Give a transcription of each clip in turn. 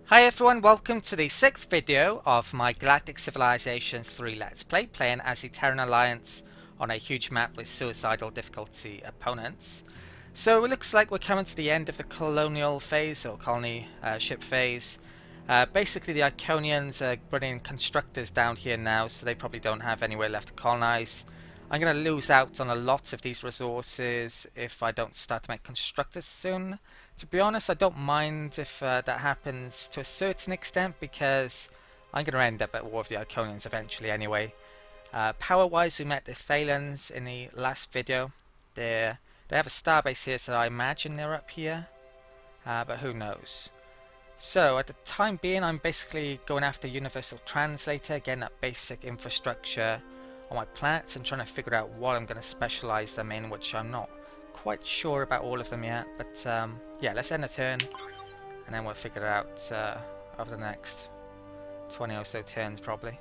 Hi everyone, welcome to the 6th video of my Galactic Civilizations 3 Let's Play, playing as the Terran Alliance on a huge map with suicidal difficulty opponents. So it looks like we're coming to the end of the Colonial phase, or colony ship phase. Basically the Iconians are bringing constructors down here now, so they probably don't have anywhere left to colonize. I'm going to lose out on a lot of these resources if I don't start to make constructors soon. To be honest, I don't mind if that happens to a certain extent, because I'm going to end up at war with the Iconians eventually anyway. Power-wise, we met the Thalans in the last video. They have a starbase here, so I imagine they're up here, but who knows. So at the time being, I'm basically going after Universal Translator, getting that basic infrastructure on my planets and trying to figure out what I'm going to specialize them in, which I'm not quite sure about all of them yet. But yeah, let's end the turn and then we'll figure it out over the next 20 or so turns probably.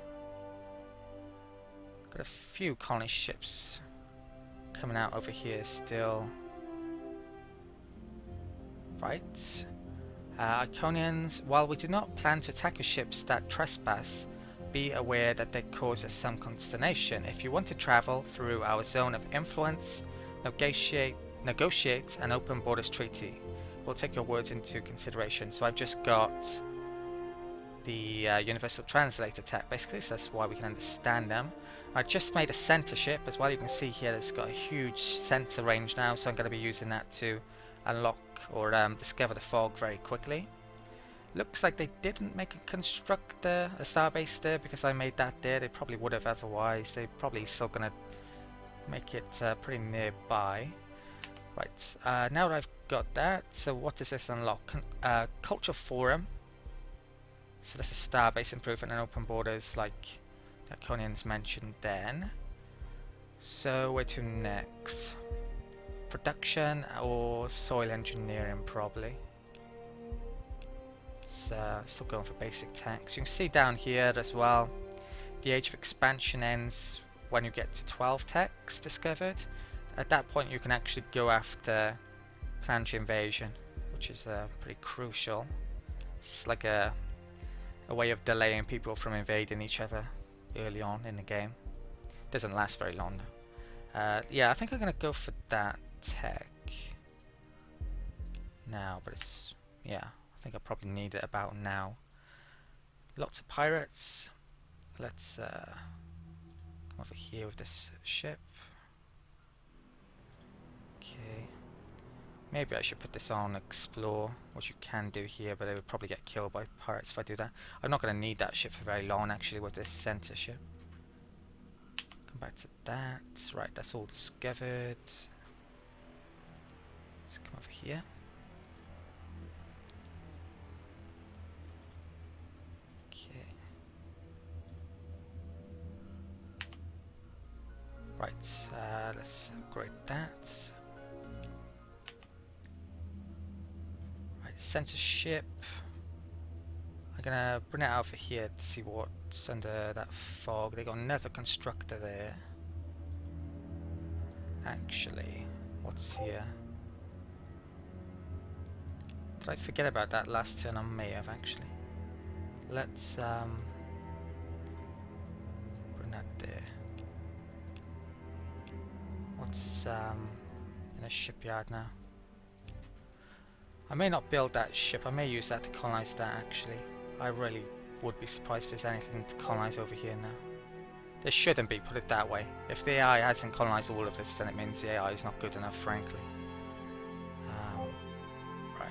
Got a few colony ships coming out over here still. Right. Iconians, while we do not plan to attack your ships that trespass, be aware that they cause us some consternation. If you want to travel through our zone of influence, negotiate an open borders treaty. We'll take your words into consideration. So I've just got the Universal Translator tech basically, so that's why we can understand them. I just made a center ship as well. You can see here it's got a huge center range now, so I'm going to be using that to unlock or discover the fog very quickly. Looks like they didn't make a constructor, a starbase there, because I made that there. They probably would have otherwise. They're probably still going to make it pretty nearby. Right, now that I've got that, so what does this unlock? Culture Forum. So that's a starbase improvement and open borders like the Iconians mentioned then. So where to next? Production or soil engineering probably. Still going for basic tech. So you can see down here as well, the age of expansion ends when you get to 12 techs discovered. At that point you can actually go after planetary invasion, which is pretty crucial. It's like a way of delaying people from invading each other early on in the game. Doesn't last very long though. Yeah, I think I'm going to go for that tech now, but it's, yeah, I think I probably need it about now. Lots of pirates. Let's come over here with this ship. Okay. Maybe I should put this on explore, which you can do here, but I would probably get killed by pirates if I do that. I'm not going to need that ship for very long actually with this center ship. Come back to that. Right, that's all discovered. Let's come over here. Right, let's upgrade that. Right, censorship. I'm gonna bring it over here to see what's under that fog. They got another constructor there. Actually, what's here? Did I forget about that last turn? I may have actually. Let's bring that there. What's in a shipyard now? I may not build that ship. I may use that to colonize that actually. I really would be surprised if there's anything to colonize over here now. There shouldn't be, put it that way. If the AI hasn't colonized all of this, then it means the AI is not good enough, frankly. Right.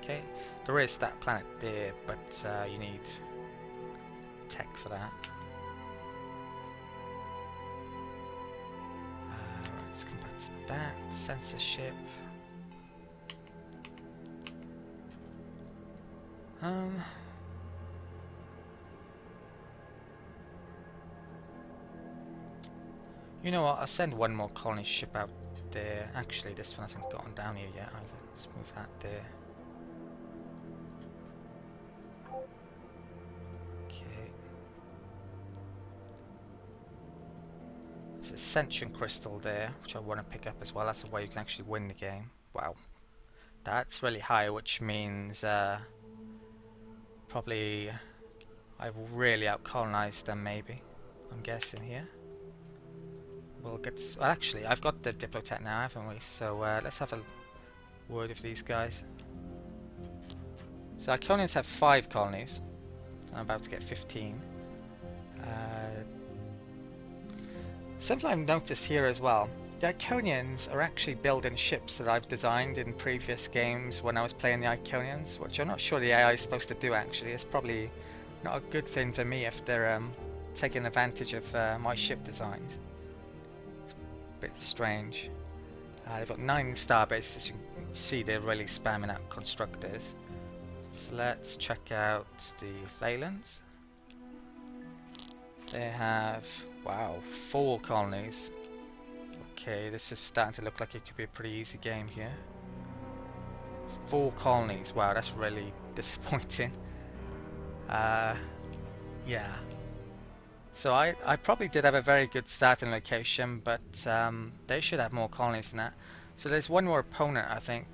Okay, there is that planet there, but you need tech for that. Let's come back to that. Censorship. You know what? I'll send one more colony ship out there. Actually, this one hasn't gotten down here yet either. Let's move that there. Okay. There's Ascension Crystal there, which I want to pick up as well. That's the way you can actually win the game. Wow. That's really high, which means probably I've really out-colonized them, maybe. I'm guessing here. We'll get... Well, actually, I've got the Diplotech now, haven't we? So let's have a word with these guys. So Iconians have 5 colonies. I'm about to get 15. Something I've noticed here as well. The Iconians are actually building ships that I've designed in previous games when I was playing the Iconians, which I'm not sure the AI is supposed to do actually. It's probably not a good thing for me if they're taking advantage of my ship designs. It's a bit strange. They've got 9 starbases, as you can see they're really spamming out constructors. So let's check out the Phalans. They have, wow, 4 colonies. Okay, this is starting to look like it could be a pretty easy game here. 4 colonies, wow, that's really disappointing. Yeah. So I probably did have a very good starting location, but they should have more colonies than that. So there's one more opponent, I think.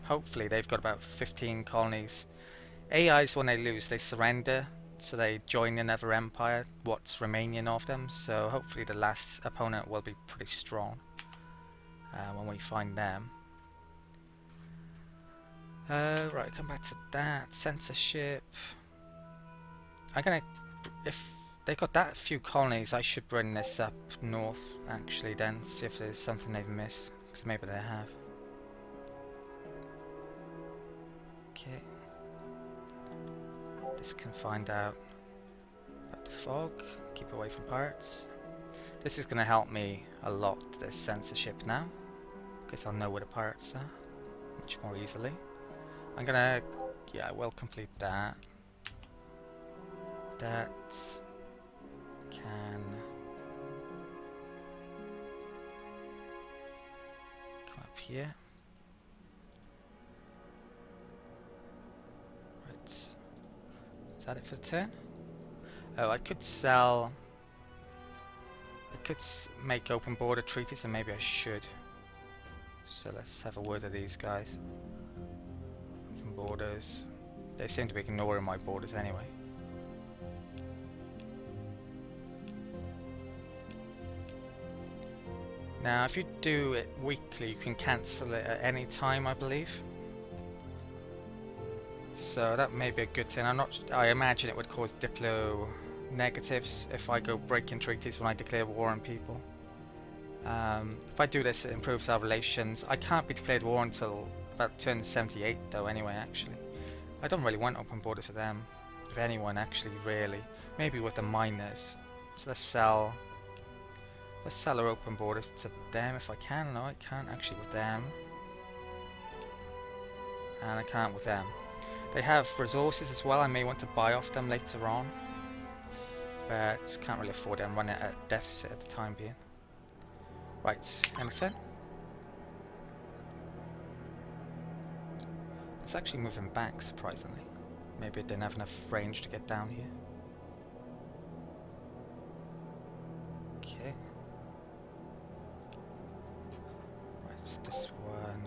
Hopefully they've got about 15 colonies. AIs, when they lose, they surrender. So they join another empire, what's remaining of them. So hopefully the last opponent will be pretty strong when we find them. Right, come back to that. Censorship. I'm gonna... If they've got that few colonies, I should bring this up north, actually, then. See if there's something they've missed. Because maybe they have. Okay. This can find out about the fog, keep away from pirates. This is going to help me a lot, this censorship now, because I'll know where the pirates are much more easily. I'm going to, yeah, I will complete that. That can come up here. Right. Is that it for the turn? Oh, I could sell... I could make open border treaties, and maybe I should. So let's have a word of these guys. Open borders. They seem to be ignoring my borders anyway. Now, if you do it weekly, you can cancel it at any time, I believe. So that may be a good thing. I imagine it would cause Diplo negatives if I go breaking treaties when I declare war on people. If I do this, it improves our relations. I can't be declared war until about turn 78 though anyway, actually. I don't really want open borders with them. With anyone, actually, really. Maybe with the miners. So let's sell our open borders to them if I can. No, I can't actually with them. And I can't with them. They have resources as well. I may want to buy off them later on. But can't really afford it. I'm running at a deficit at the time being. Right, Emerson. It's actually moving back, surprisingly. Maybe it didn't have enough range to get down here. Okay. Right, it's this one.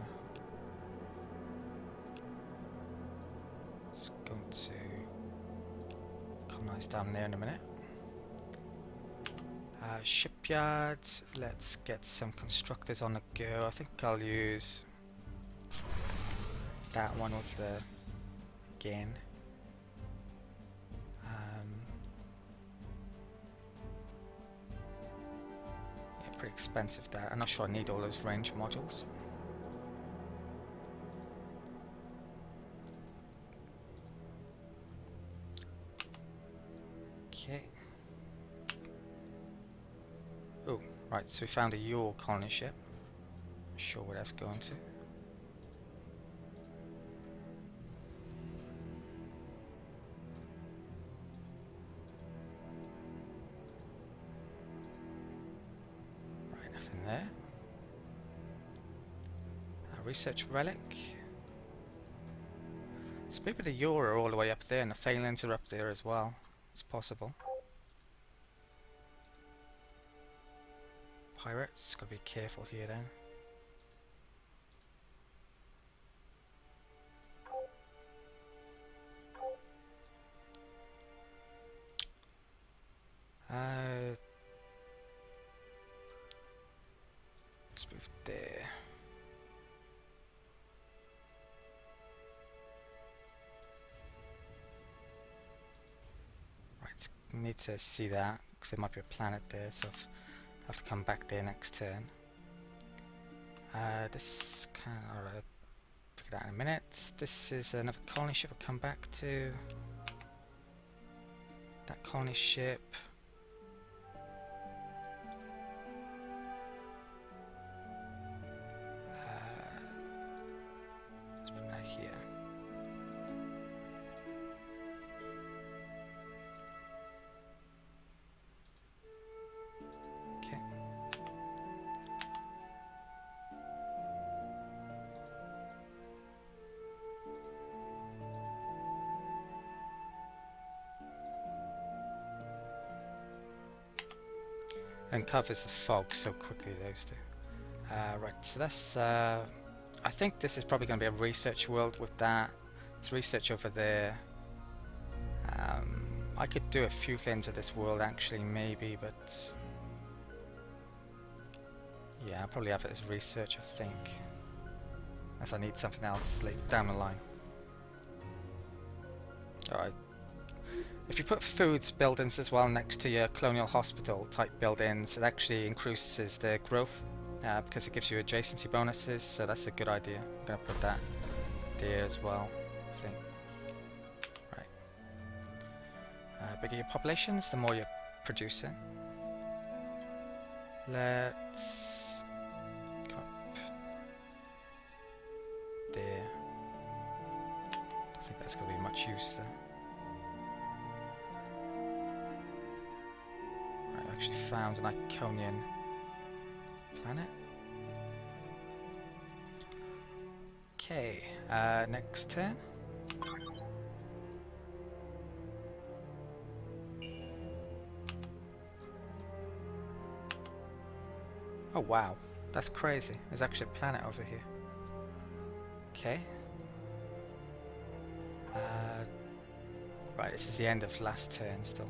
It's going to colonize down there in a minute. Shipyards. Let's get some constructors on the go. I think I'll use that one with the again. Yeah, pretty expensive that. I'm not sure I need all those range modules. Okay. Oh, right, so we found a Your colony ship. Not sure where that's going to. Right, nothing there. Research relic. So maybe the Your are all the way up there and the Phalans are up there as well. It's possible. Pirates, gotta be careful here then. Right, need to see that because there might be a planet there, so I have to come back there next turn. This can, alright, I'll figure that out in a minute. This is another colony ship I'll come back to. That colony ship. Let's put that here. Okay. And covers the fog so quickly, those two. Right, so that's I think this is probably going to be a research world with that. There's research over there. I could do a few things with this world actually, maybe, but yeah, I'll probably have it as research, I think. Unless I need something else later down the line. Alright. If you put foods buildings as well next to your colonial hospital type buildings, it actually increases their growth because it gives you adjacency bonuses, so that's a good idea. I'm going to put that there as well, I think. Right. Bigger your populations, the more you're producing. Let's come up there. Don't think that's going to be much use there. Right, I actually found an Iconian planet. Okay, next turn. Oh wow, that's crazy. There's actually a planet over here. Okay. Right, this is the end of last turn still.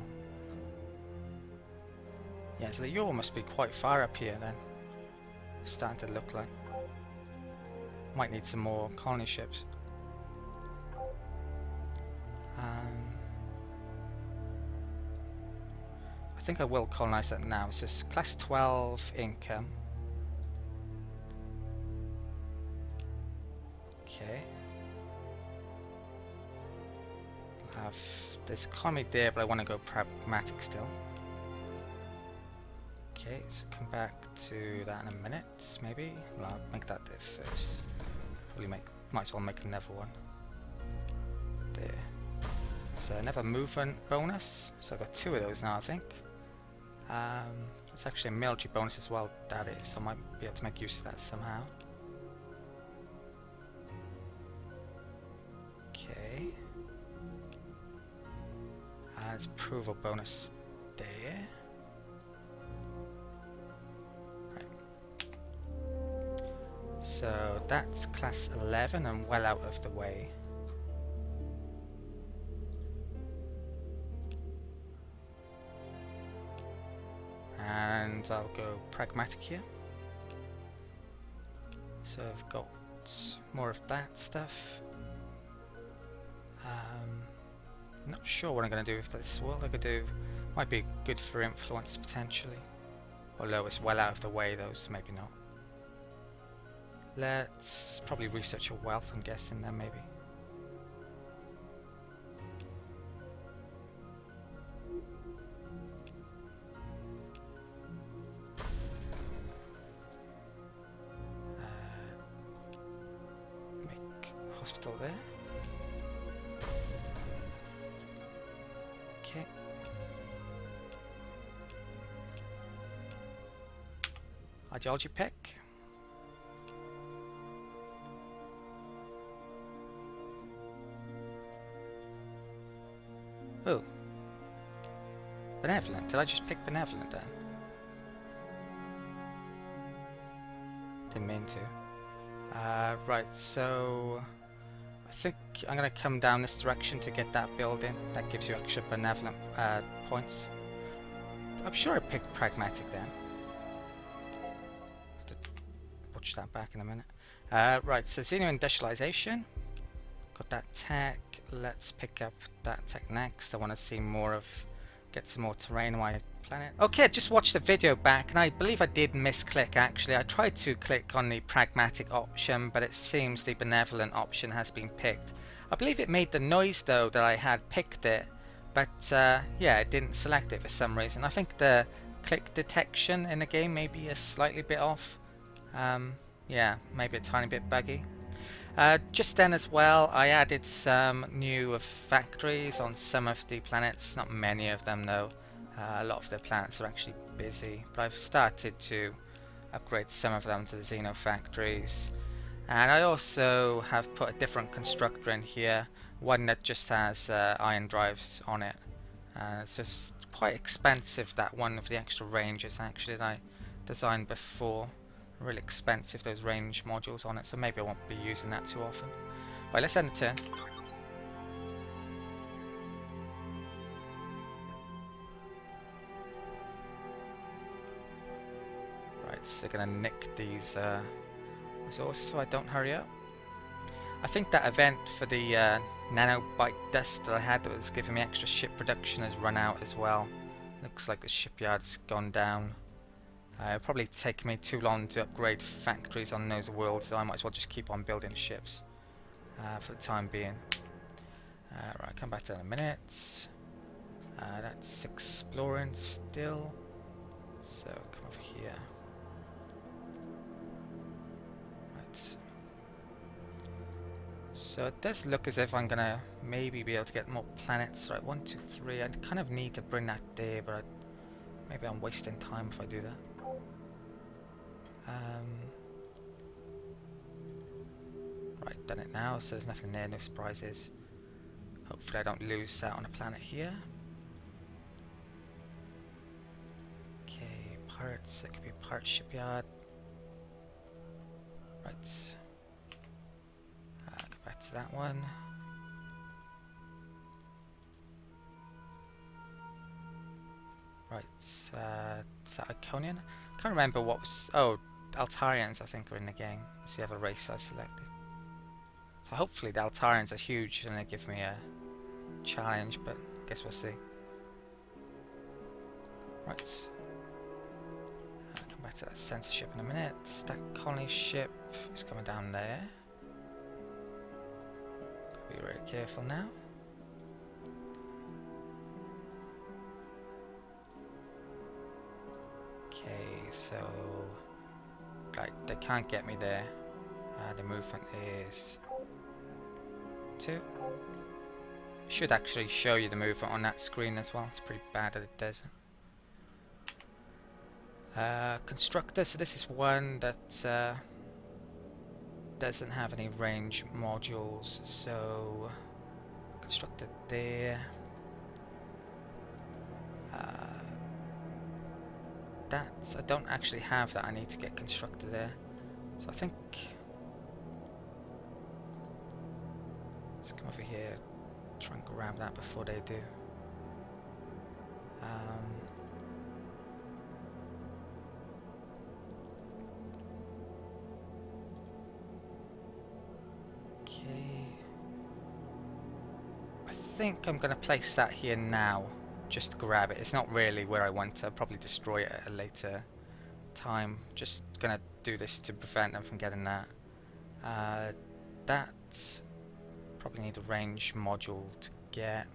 Yeah, so the yaw must be quite far up here then. It's starting to look like. Might need some more colony ships. I think I will colonize that now. So it's class 12 income. Okay. There's economy there, but I want to go pragmatic still. Okay, so come back to that in a minute, maybe. Well, I'll make that there first. Probably might as well make another one. There. So another movement bonus. So I've got 2 of those now, I think. It's actually a military bonus as well, that is, so I might be able to make use of that somehow. Okay. There's approval bonus there. Right. So that's class 11 and well out of the way. And I'll go pragmatic here. So I've got more of that stuff. Not sure what I'm going to do with this world. I could do, might be good for influence potentially. Although it's well out of the way though, so maybe not. Let's probably research your wealth, I'm guessing then maybe. Make a hospital there. Okay. Ideology pick. Oh. Benevolent. Did I just pick benevolent then? Didn't mean to. Right, so I think I'm going to come down this direction to get that building. That gives you extra benevolent points. I'm sure I picked pragmatic then. Have to watch that back in a minute. Right, so xenoindustrialization. Got that tech. Let's pick up that tech next. I want to see more of get some more terrain on my planet. Okay, I just watched the video back and I believe I did misclick actually. I tried to click on the pragmatic option, but it seems the benevolent option has been picked. I believe it made the noise though that I had picked it, but yeah, it didn't select it for some reason. I think the click detection in the game may be a slightly bit off. Yeah, maybe a tiny bit buggy. Just then as well, I added some new factories on some of the planets, not many of them though. A lot of the planets are actually busy, but I've started to upgrade some of them to the Xeno factories. And I also have put a different constructor in here, one that just has iron drives on it. It's just quite expensive, that one of the extra ranges actually that I designed before. Really expensive, those range modules on it, so maybe I won't be using that too often. Right, let's end the turn. Right, so gonna nick these resources so I don't hurry up. I think that event for the nanobite dust that I had that was giving me extra ship production has run out as well. Looks like the shipyard's gone down. It'll probably take me too long to upgrade factories on those worlds, so I might as well just keep on building ships for the time being. Right, come back to that in a minute. That's exploring still, so come over here. Right. So it does look as if I'm gonna maybe be able to get more planets. Right, 1, 2, 3. I kind of need to bring that there, but maybe I'm wasting time if I do that. Right, done it now, so there's nothing there, no surprises. Hopefully I don't lose that on a planet here. Okay, pirates, that could be a pirate shipyard. Right. Go back to that one. Right, is that Colonial? I can't remember what was... Oh, Altarians I think are in the game. That's the other race I selected. So hopefully the Altarians are huge and they give me a challenge, but I guess we'll see. Right. I'll come back to that center ship in a minute. That colony ship is coming down there. Be very careful now. Okay, so right, they can't get me there. The movement is 2. Should actually show you the movement on that screen as well. It's pretty bad that it doesn't. Constructor, so this is one that doesn't have any range modules, so constructor there. I don't actually have that. I need to get constructor there, so I think let's come over here, try and grab that before they do. Okay, I think I'm going to place that here now. Just to grab it. It's not really where I want to. Probably destroy it at a later time. Just gonna do this to prevent them from getting that. That's probably need a range module to get.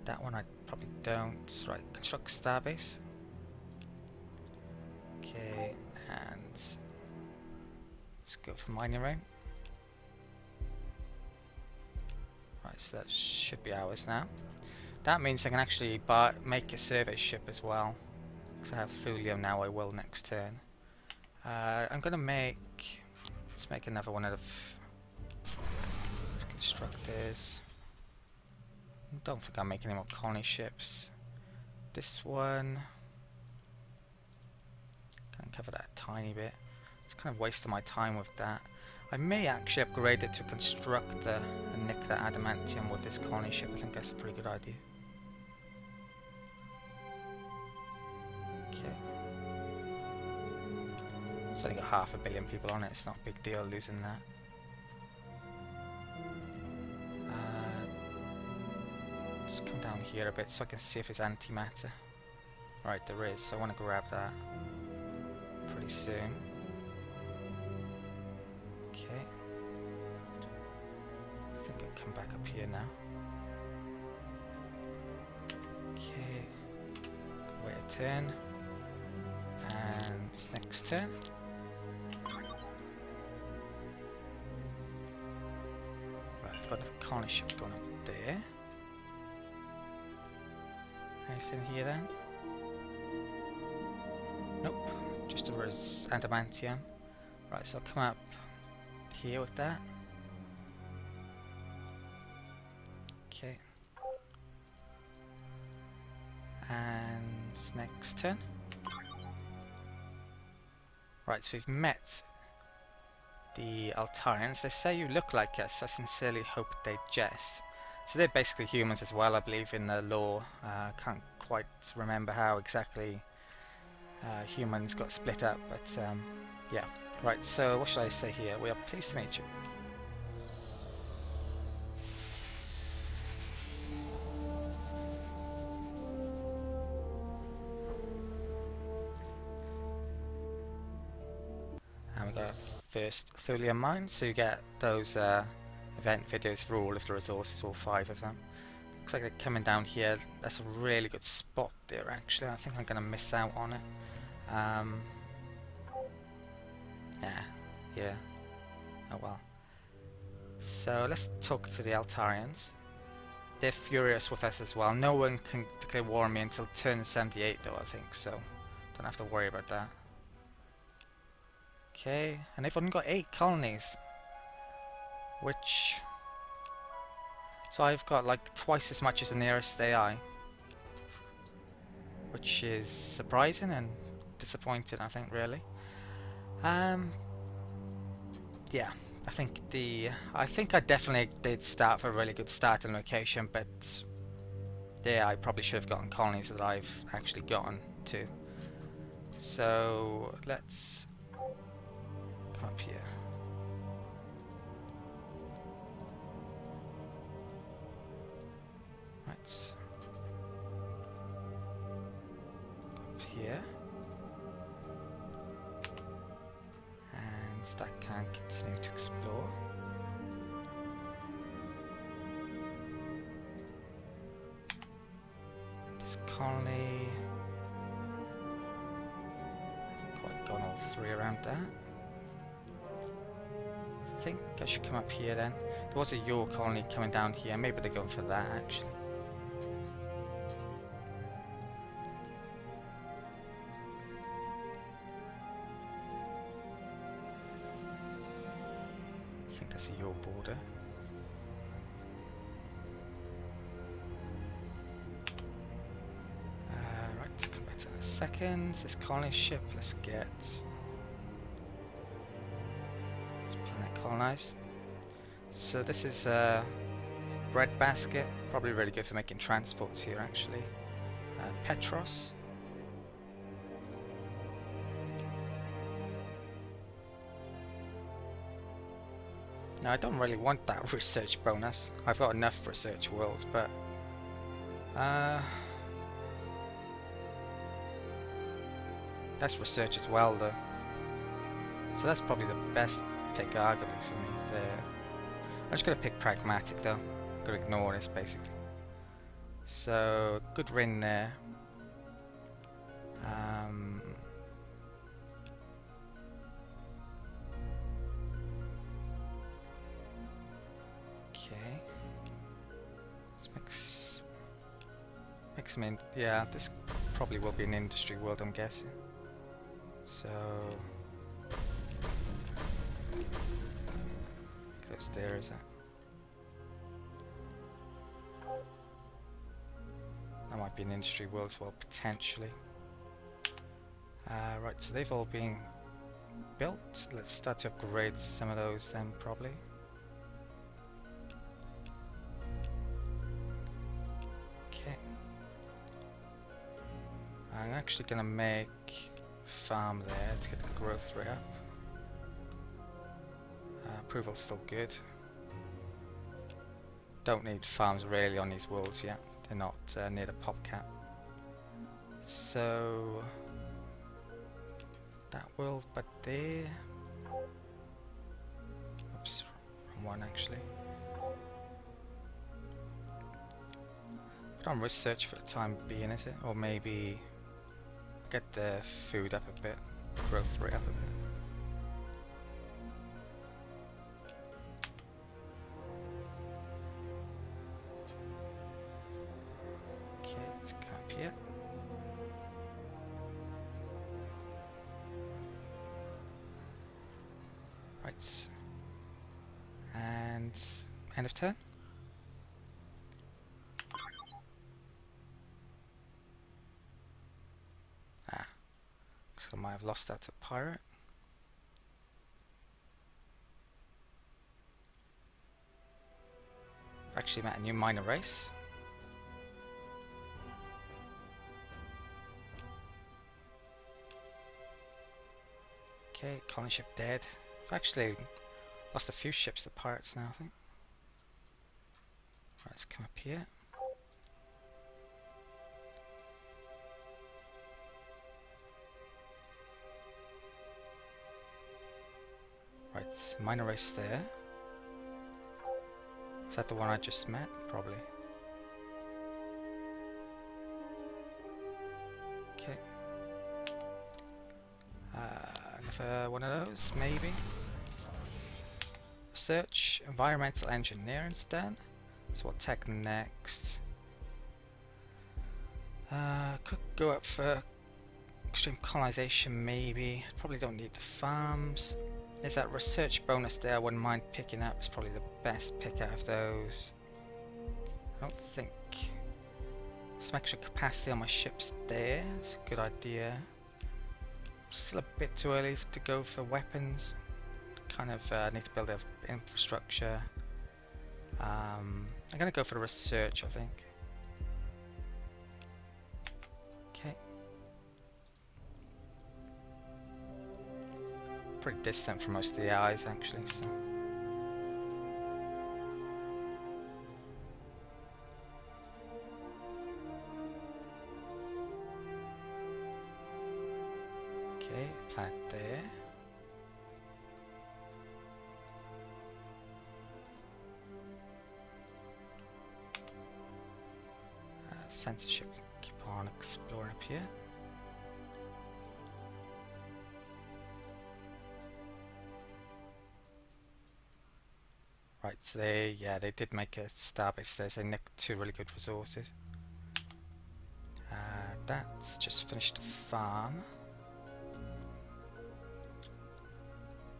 That one I probably don't. Right, construct starbase. Okay, and let's go for mining ring. Right, so that should be ours now. That means I can actually make a survey ship as well. Because I have thulium now, I will next turn. I'm gonna let's make another one out of these constructors. Don't think I'm making any more colony ships. This one can cover that a tiny bit. It's kind of wasting my time with that. I may actually upgrade it to constructor and nick that adamantium with this colony ship. I think that's a pretty good idea. Okay. It's only got 500 million people on it. It's not a big deal losing that. Just come down here a bit so I can see if there's antimatter. Right, there is, so I want to grab that pretty soon. Okay. I think I'll come back up here now. Okay. Wait a turn. And it's next turn. Right, I've got a colony ship going up there. Anything here then? Nope, just a adamantium. Right, so I'll come up here with that. Okay. And next turn. Right, so we've met the Altarians. They say you look like us. I sincerely hope they jest. So they're basically humans as well, I believe, in the lore. Can't quite remember how exactly humans got split up, but yeah. Right, so what should I say here? We are pleased to meet you. And we got first Thulian mine, so you get those event videos for all of the resources, all 5 of them. Looks like they're coming down here. That's a really good spot there, actually. I think I'm going to miss out on it. Yeah. Oh well. So let's talk to the Altarians. They're furious with us as well. No one can declare war on me until turn 78 though, I think, so don't have to worry about that. Okay, and they've only got 8 colonies. Which... So I've got like twice as much as the nearest AI. Which is surprising and disappointing, I think, really. Yeah, I think I definitely did start for a really good starting location, but yeah, I probably should have gotten colonies that I've actually gotten to. So let's come up here. Right. Up here. That can continue to explore. This colony, I haven't quite gone all 3 around that. I think I should come up here then. There was a Yor colony coming down here, maybe they're going for that actually. I think that's your border. Right, come back to that in a second. This colony ship, let's get this planet colonized. So this is a bread basket, probably really good for making transports here actually. Petros. Now I don't really want that research bonus. I've got enough research worlds, but that's research as well though. So that's probably the best pick arguably for me there. I'm just gonna pick pragmatic though. I'm gonna ignore this basically. So good rin there. Okay. Let's mix them in. Yeah, this probably will be an industry world, I'm guessing. So those there, is it? That might be an industry world as well, potentially. Right, so they've all been built. Let's start to upgrade some of those then, probably. Okay. I'm actually gonna make a farm there to get the growth rate up. Approval's still good. Don't need farms really on these worlds yet. They're not near the Copycat. So that world, but there. Oops, wrong one actually. Put on research for the time being, is it? Or maybe get the food up a bit, growth rate up a bit. Okay, let's come up here. Right. And end of turn. Ah, looks like I might have lost that to pirate. Actually met a new minor race. Okay, colony ship dead. I've actually lost a few ships to pirates now, I think. Right, let's come up here. Right, minor race there. Is that the one I just met? Probably. Okay. Another one of those, maybe. Research, environmental engineering's done. So what tech next? Could go up for extreme colonization, maybe. Probably don't need the farms. There's that research bonus there I wouldn't mind picking up. It's probably the best pick out of those. I don't think some extra capacity on my ships there. It's a good idea. Still a bit too early to go for weapons. Kind of need to build up infrastructure. I'm gonna go for the research, I think. Okay. Pretty distant from most of the allies, actually. So. Okay, planet there. Censorship, keep on exploring up here. Right, so they did make a starbase there, so they nicked 2 really good resources. That's just finished the farm.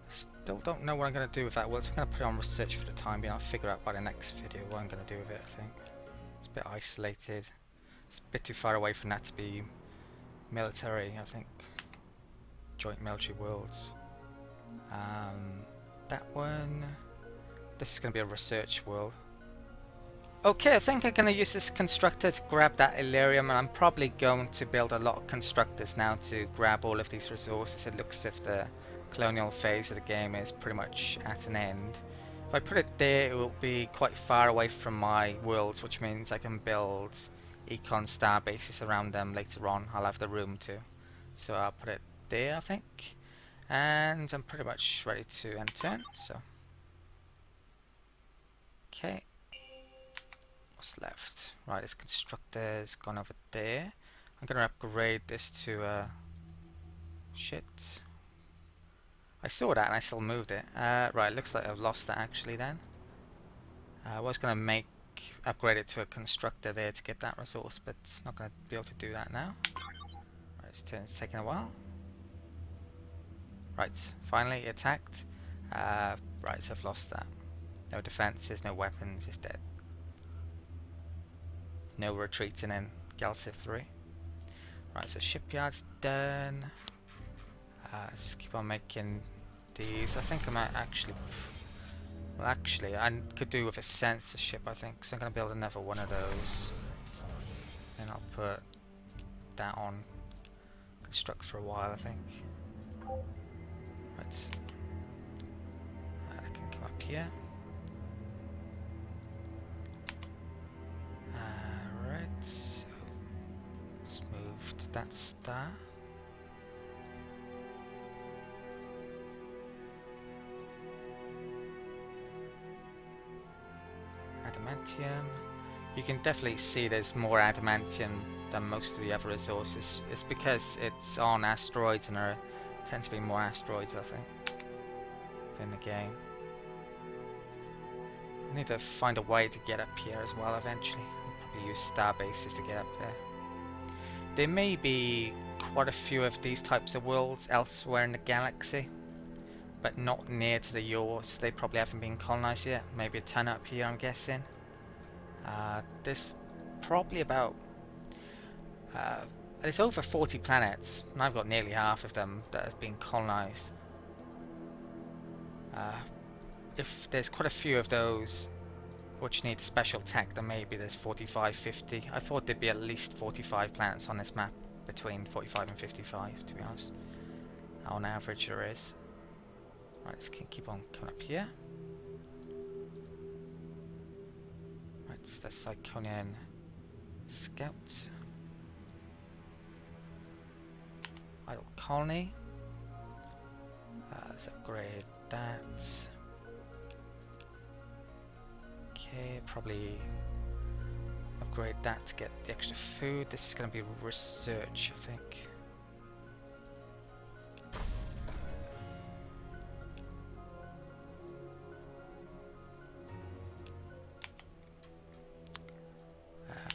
Still don't know what I'm going to do with that. Well, so I'm going to put it on research for the time being. I'll figure out by the next video what I'm going to do with it, I think. It's a bit isolated. It's a bit too far away from that to be military, I think. Joint military worlds. That one. This is going to be a research world. Okay, I think I'm going to use this constructor to grab that Illyrium, and I'm probably going to build a lot of constructors now to grab all of these resources. It looks as if the colonial phase of the game is pretty much at an end. If I put it there, it will be quite far away from my worlds, which means I can build econ star bases around them later on. I'll have the room to. So I'll put it there, I think. And I'm pretty much ready to end turn, so. Okay. What's left? Right, this constructor's gone over there. I'm gonna upgrade this to shit. I saw that and I still moved it. Right, looks like I've lost that actually then. I was gonna upgrade it to a constructor there to get that resource, but it's not gonna be able to do that now. Right, this turn's taking a while. Right, finally attacked. Right, so I've lost that. No defenses, no weapons, it's dead. No retreating in Galactic 3. Right, so shipyard's done. Let's keep on making these. I think I might actually... Well, actually, I could do with a censorship, I think. So I'm going to build another one of those. Then I'll put that on. Construct for a while, I think. Right. I can come up here. Right. that star. Adamantium. You can definitely see there's more adamantium than most of the other resources. It's because it's on asteroids, and there tend to be more asteroids, I think, in the game. I need to find a way to get up here as well eventually. I'll probably use star bases to get up there. There may be quite a few of these types of worlds elsewhere in the galaxy, but not near to the yours. They probably haven't been colonized yet. Maybe a ton up here, I'm guessing. There's probably about there's over 40 planets, and I've got nearly half of them that have been colonized. If there's quite a few of those which need special tech, then maybe there's 45, 50. I thought there'd be at least 45 planets on this map, between 45 and 55, to be honest. On average there is. Right, let's keep on coming up here. Right, it's the Psychonian Scout. Idle Colony. Let's upgrade that. Okay, probably upgrade that to get the extra food. This is going to be research, I think.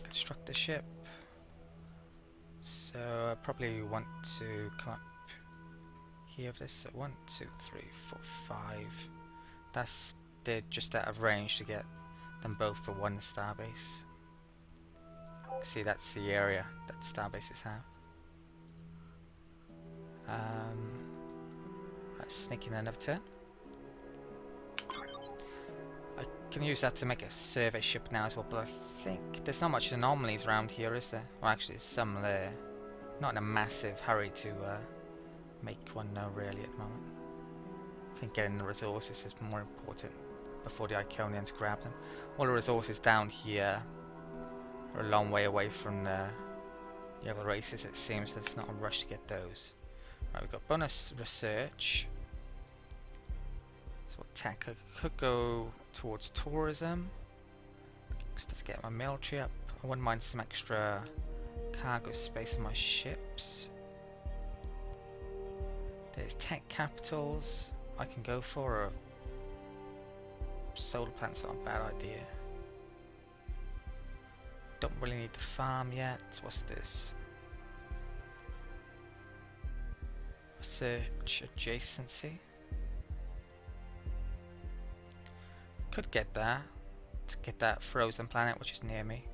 Construct the ship. So I probably want to come up here with this. So 1, 2, 3, 4, 5. That's just out of range to get them both for one starbase. See, that's the area that starbases have. Let's sneak in another turn. I can use that to make a survey ship now as well, but I think there's not much anomalies around here, is there? Well, actually, there's some there. Not in a massive hurry to make one really at the moment. I think getting the resources is more important before the Iconians grab them. All the resources down here are a long way away from the other races, it seems, so it's not a rush to get those. Right, we've got bonus research. So what tech? I could go towards tourism. Just to get my military up. I wouldn't mind some extra cargo space on my ships. There's tech capitals I can go for. Or solar plants aren't a bad idea. Don't really need to farm yet. What's this? Research adjacency. Could get that. To get that frozen planet which is near me.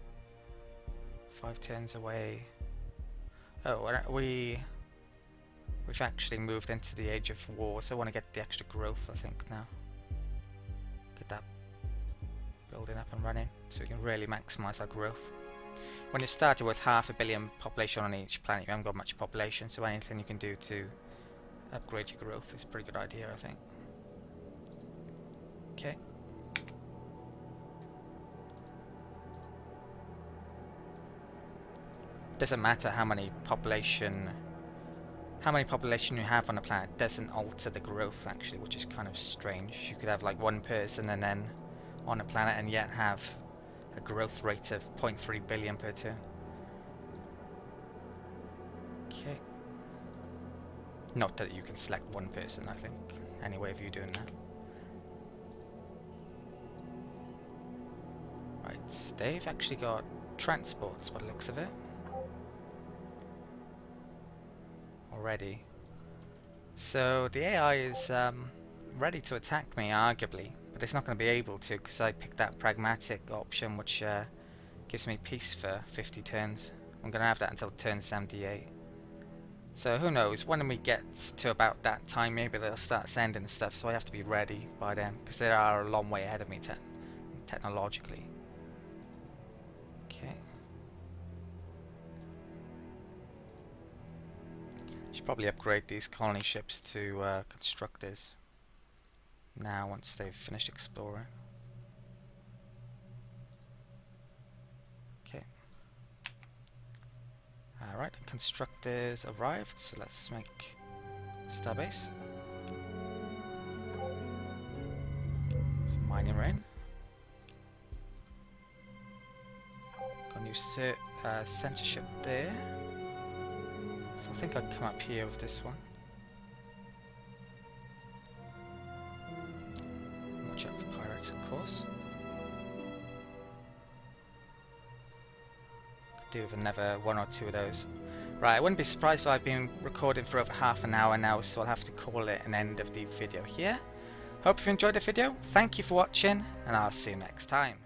5 turns away. Oh, we've actually moved into the age of war, so I want to get the extra growth, I think, now. Get that building up and running, so we can really maximize our growth. When you started with 500 million population on each planet, you haven't got much population, so anything you can do to upgrade your growth is a pretty good idea, I think. Okay. Doesn't matter how many population you have on a planet, doesn't alter the growth actually, which is kind of strange. You could have like one person and then on a planet and yet have a growth rate of 0.3 billion per turn. Okay. Not that you can select one person, I think. Any way of you doing that. Right, they've actually got transports by the looks of it. Already. So the AI is ready to attack me, arguably, but it's not going to be able to because I picked that pragmatic option, which gives me peace for 50 turns. I'm going to have that until turn 78. So who knows, when we get to about that time, maybe they'll start sending stuff, so I have to be ready by then, because they are a long way ahead of me technologically. Okay. Should probably upgrade these colony ships to constructors now once they've finished exploring. Okay. Alright, the constructors arrived, so let's make starbase. Mining rain. Got a new censorship there. So I think I'd come up here with this one. Watch out for pirates, of course. Could do with another one or two of those. Right, I wouldn't be surprised if I've been recording for over half an hour now, so I'll have to call it an end of the video here. Hope you enjoyed the video, thank you for watching, and I'll see you next time.